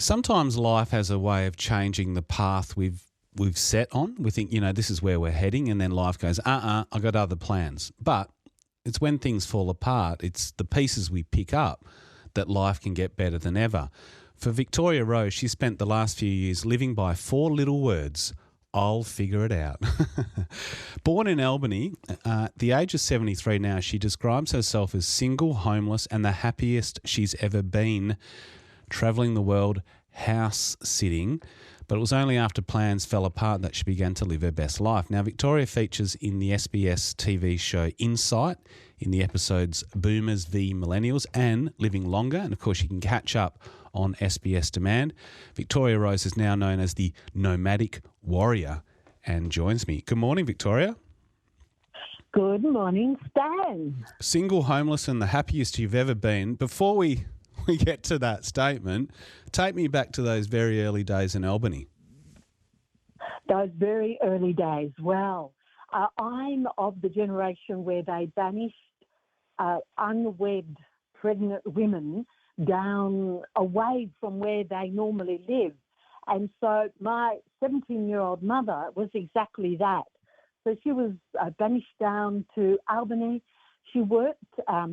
Sometimes life has a way of changing the path we've set on. We think, this is where we're heading, and then life goes, I've got other plans. But it's when things fall apart, it's the pieces we pick up that life can get better than ever. For Victoria Rose, she spent the last few years living by 4 little words: I'll figure it out. Born in Albany, at the age of 73 now, she describes herself as single, homeless, and the happiest she's ever been, travelling the world house sitting. But it was only after plans fell apart that she began to live her best life. Now, Victoria features in the SBS TV show Insight in the episodes Boomers v Millennials and Living Longer. And, of course, you can catch up on SBS Demand. Victoria Rose is now known as the Nomadic Warrior and joins me. Good morning, Victoria. Good morning, Stan. Single, homeless, and the happiest you've ever been. Before we get to that statement, take me back to those very early days in Albany. Those very early days. Well, I'm of the generation where they banished unwed pregnant women down away from where they normally live. And so my 17-year-old mother was exactly that. So she was banished down to Albany. She worked,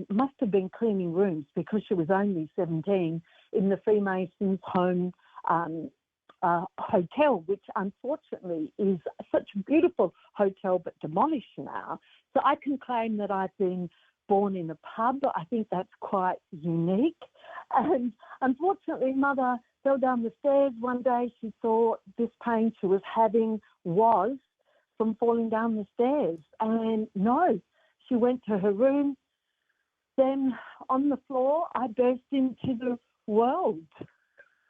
must have been cleaning rooms because she was only 17, in the Freemasons' home hotel, which unfortunately is such a beautiful hotel but demolished now. So I can claim that I've been born in a pub. I think that's quite unique. And unfortunately, Mother fell down the stairs one day. She thought this pain she was having was from falling down the stairs. And no, she went to her room. Then on the floor, I burst into the world.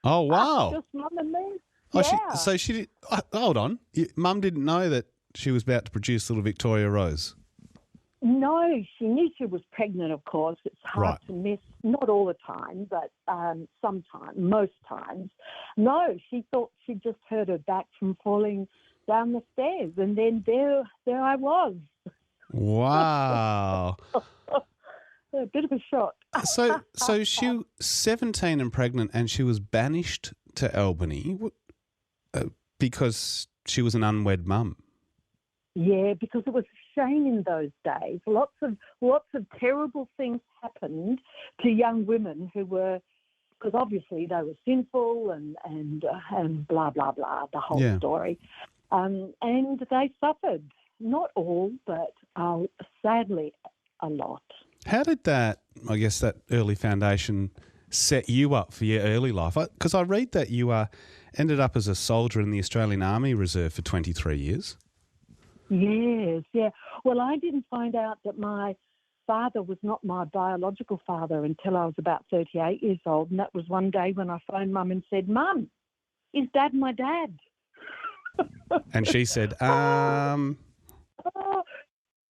Oh, wow. Just Mum and me. Oh, Yeah. so she did. Hold on. Mum didn't know that she was about to produce little Victoria Rose. No, she knew she was pregnant, of course. It's hard to miss, not all the time, but sometimes, most times. No, she thought she just heard her back from falling down the stairs, and then there I was. Wow. A bit of a shock. So she was 17 and pregnant, and she was banished to Albany because she was an unwed mum. Yeah, because it was a shame in those days. Lots of terrible things happened to young women who were, because obviously they were sinful and blah blah blah, the whole story, and they suffered. Not all, but sadly a lot. How did that early foundation set you up for your early life? Because I read that you ended up as a soldier in the Australian Army Reserve for 23 years. Yes, yeah. Well, I didn't find out that my father was not my biological father until I was about 38 years old. And that was one day when I phoned Mum and said, Mum, is Dad my dad? And she said,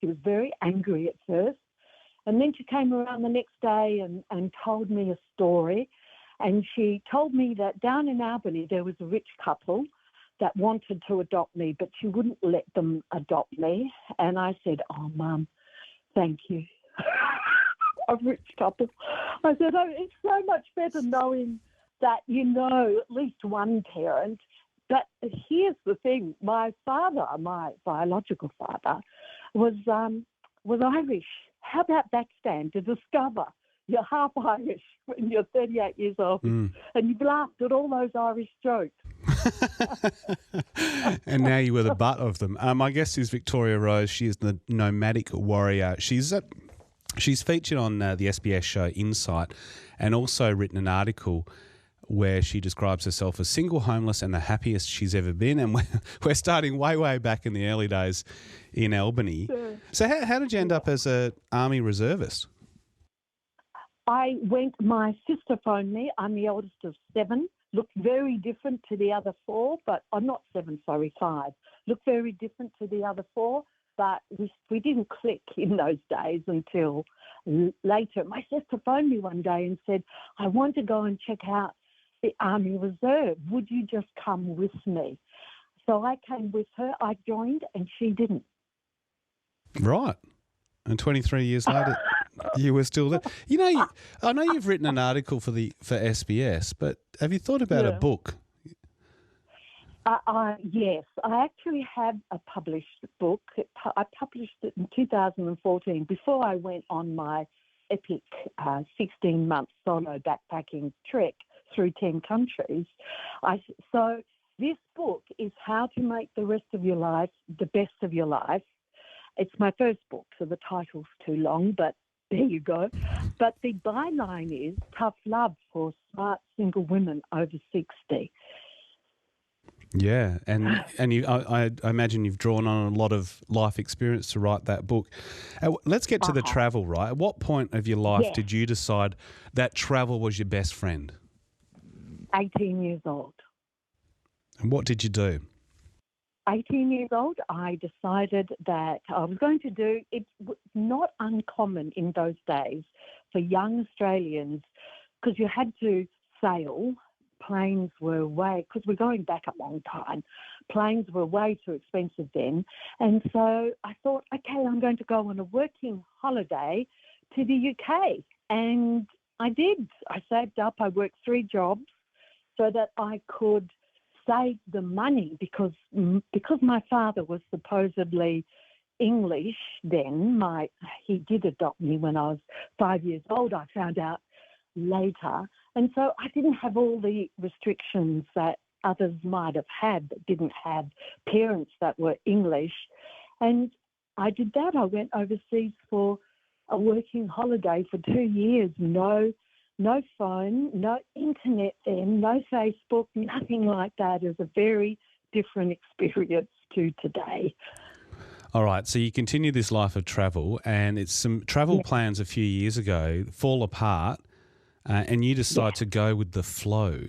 She was very angry at first. And then she came around the next day and told me a story. And she told me that down in Albany there was a rich couple that wanted to adopt me, but she wouldn't let them adopt me. And I said, oh, Mum, thank you. A rich couple. I said, oh, it's so much better knowing that you know at least one parent. But here's the thing. My father, my biological father, was Irish. How about that, Stan, to discover you're half Irish when you're 38 years old and you've laughed at all those Irish jokes. And now you were the butt of them. My guest is Victoria Rose. She is the Nomadic Warrior. She's featured on the SBS show Insight and also written an article where she describes herself as single, homeless, and the happiest she's ever been. And we're starting way back in the early days in Albany. Sure. So how did you end up as an Army reservist? My sister phoned me. I'm the oldest of 7. Looked very different to the other 4, but I'm not 7, sorry, 5. Looked very different to the other 4, but we didn't click in those days until later. My sister phoned me one day and said, I want to go and check out the Army Reserve. Would you just come with me? So I came with her. I joined and she didn't. Right. And 23 years later, You were still there. You know, I know you've written an article for SBS, but have you thought about a Yeah. book? Yes, I actually have a published book. I published it in 2014 before I went on my epic 16-month solo backpacking trek through 10 countries. So this book is How to Make the Rest of Your Life the Best of Your Life. It's my first book, so the title's too long, but there you go. But the byline is Tough Love for Smart Single Women over 60. Yeah, and I imagine you've drawn on a lot of life experience to write that book. Let's get to the travel, right? At what point of your life did you decide that travel was your best friend? 18 years old. And what did you do? 18 years old, I decided that I was going to do, it was not uncommon in those days for young Australians, because you had to sail. Planes were way, because we're going back a long time, planes were way too expensive then. And so I thought, okay, I'm going to go on a working holiday to the UK. And I did. I saved up. I worked 3 jobs so that I could save the money, because my father was supposedly English then. He did adopt me when I was 5 years old, I found out later. And so I didn't have all the restrictions that others might have had that didn't have parents that were English. And I did that. I went overseas for a working holiday for 2 years. No phone, no internet then, no Facebook, nothing like that. It was a very different experience to today. All right, so you continue this life of travel, and it's some travel plans a few years ago fall apart, and you decide to go with the flow.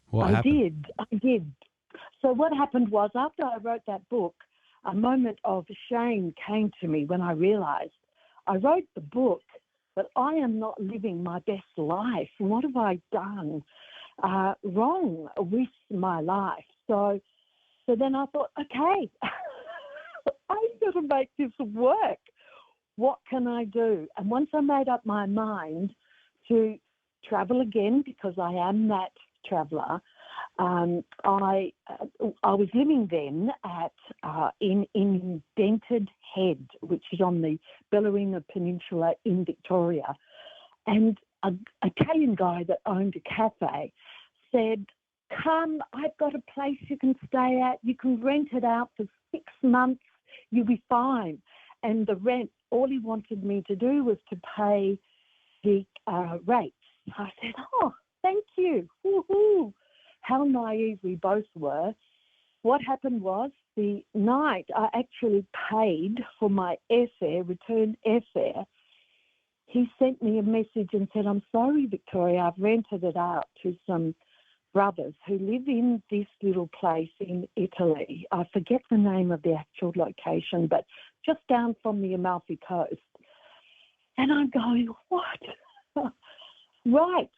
What happened? I did. So what happened was, after I wrote that book, a moment of shame came to me when I realised I wrote the book, but I am not living my best life. What have I done wrong with my life? So then I thought, okay, I've got to make this work. What can I do? And once I made up my mind to travel again, because I am that traveller, I was living then in Dented Head, which is on the Bellarina Peninsula in Victoria, and an Italian guy that owned a cafe said, "Come, I've got a place you can stay at. You can rent it out for 6 months. You'll be fine." And the rent, all he wanted me to do was to pay the rates. I said, "Oh, thank you. Woohoo." How naive we both were. What happened was, the night I actually paid for my airfare, return airfare, he sent me a message and said, "I'm sorry, Victoria, I've rented it out to some brothers who live in this little place in Italy." I forget the name of the actual location, but just down from the Amalfi Coast. And I'm going, what? Right.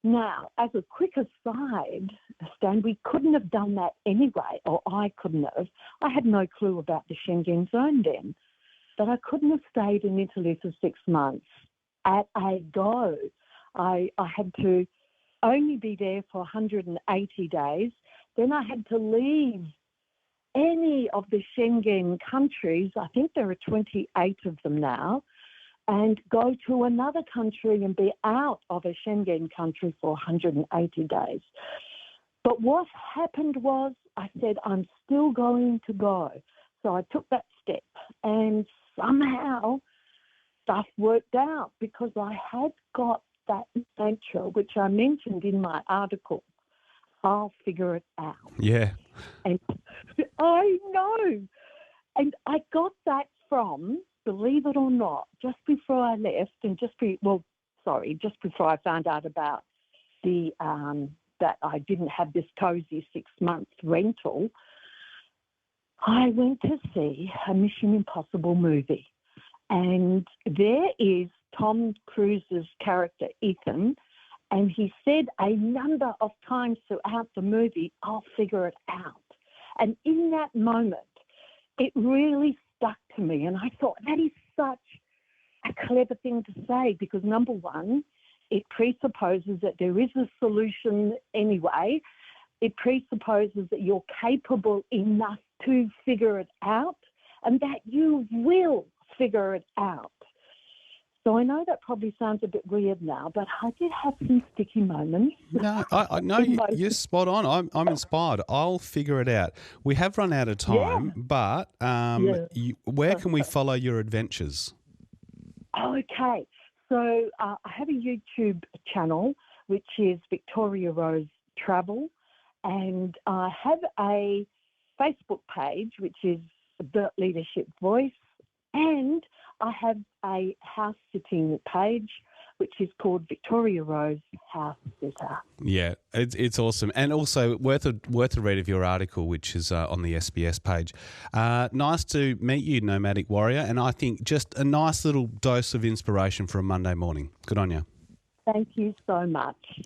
Now, as a quick aside, Stan, we couldn't have done that anyway, or I couldn't have. I had no clue about the Schengen Zone then, but I couldn't have stayed in Italy for 6 months at a go. I had to only be there for 180 days. Then I had to leave any of the Schengen countries, I think there are 28 of them now, and go to another country and be out of a Schengen country for 180 days. But what happened was, I said, I'm still going to go. So I took that step, and somehow stuff worked out, because I had got that mantra, which I mentioned in my article, I'll figure it out. Yeah. And I know. And I got that from, believe it or not, just before I left, and just before I found out about the that I didn't have this cozy 6 month rental, I went to see a Mission Impossible movie. And there is Tom Cruise's character, Ethan, and he said a number of times throughout the movie, "I'll figure it out." And in that moment, it really stuck to me. And I thought, that is such a clever thing to say because, number one, it presupposes that there is a solution anyway. It presupposes that you're capable enough to figure it out and that you will figure it out. So I know that probably sounds a bit weird now, but I did have some sticky moments. No, no, you're spot on. I'm inspired. I'll figure it out. We have run out of time, but where can we follow your adventures? Okay. So I have a YouTube channel, which is Victoria Rose Travel, and I have a Facebook page, which is The Leadership Voice, and I have a house sitting page, which is called Victoria Rose House Sitter. Yeah, it's awesome, and also worth a read of your article, which is on the SBS page. Nice to meet you, Nomadic Warrior, and I think just a nice little dose of inspiration for a Monday morning. Good on you. Thank you so much.